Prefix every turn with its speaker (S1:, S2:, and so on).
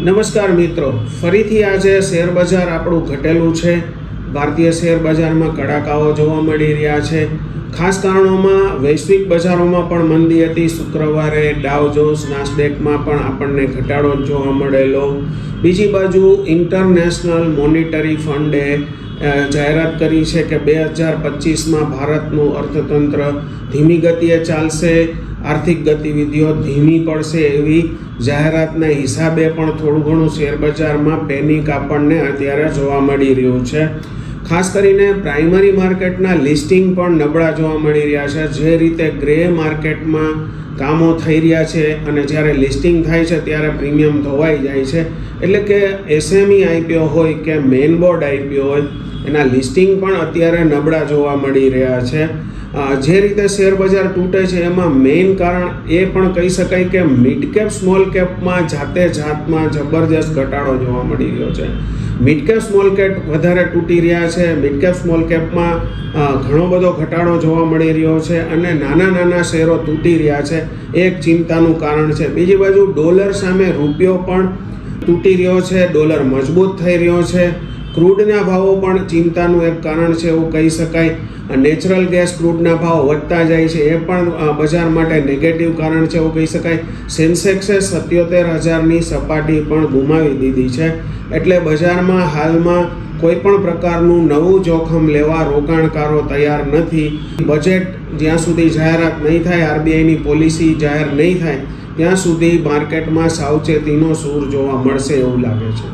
S1: નમસ્કાર મિત્રો, ફરીથી આજે શેર બજાર આપણું ઘટેલું છે. ભારતીય શેર બજારમાં કડાકાઓ જોવા મળી રહ્યા છે. ખાસ કારણોમાં વૈશ્વિક બજારોમાં પણ મંદી હતી. શુક્રવારે ડાવ જોન્સ નાસ્ડેકમાં પણ આપણને ઘટાડો જોવા મળેલો. બીજી બાજુ ઇન્ટરનેશનલ મોનિટરી ફંડે જાહેરાત કરી છે કે 2025માં ભારતનું અર્થતંત્ર ધીમી ગતિએ ચાલશે, આર્થિક ગતિવિધિઓ ધીમી પડશે એવી જાહેરાતના હિસાબે પણ થોડું ઘણું શેર બજારમાં પેનિક આપણને અત્યારે જોવા મળી રહ્યું છે. ખાસ કરીને પ્રાઇમરી માર્કેટના લિસ્ટિંગ પણ નબળા જોવા મળી રહ્યા છે. જે રીતે ગ્રે માર્કેટમાં કામો થઈ રહ્યા છે અને જ્યારે લિસ્ટિંગ થાય છે ત્યારે પ્રીમિયમ ધોવાઈ જાય છે. એટલે કે એસએમઈ આઈપીઓ હોય કે મેઇન બોર્ડ આઈપીઓ હોય એના લિસ્ટિંગ પણ અત્યારે નબળા જોવા મળી રહ્યા છે. જે રીતે શેર બજાર તૂટે છે એમાં મેઇન કારણ એ પણ કહી શકાય કે મિડ કેપ સ્મોલ કેપમાં જાતમાં જબરજસ્ત ઘટાડો જોવા મળી રહ્યો છે. મિડ કેપ સ્મોલ કેપ વધારે તૂટી રહ્યા છે. મિડ કેપ સ્મોલ કેપમાં ઘણો બધો ઘટાડો જોવા મળી રહ્યો છે અને નાના શેરો તૂટી રહ્યા છે. એક ચિંતાનું કારણ છે. બીજી બાજુ ડોલર સામે રૂપિયો પણ તૂટી રહ્યો છે. ડોલર મજબૂત થઈ રહ્યો છે. ક્રૂડના ભાવો પણ ચિંતાનું એક કારણ છે એવું કહી શકાય. નેચરલ ગેસ ક્રૂડના ભાવ વધતા જાય છે એ પણ બજાર માટે નેગેટિવ કારણ છે એવું કહી શકાય. સેન્સેક્સે 77,000ની સપાટી પણ ગુમાવી દીધી છે. એટલે બજારમાં હાલમાં કોઈ પણ પ્રકારનું નવું જોખમ લેવા રોકાણકારો તૈયાર નથી. બજેટ જ્યાં સુધી જાહેરાત નહીં થાય, આરબીઆઈની પોલિસી જાહેર નહીં થાય ત્યાં સુધી માર્કેટમાં સાવચેતીનો સૂર જોવા મળશે એવું લાગે છે.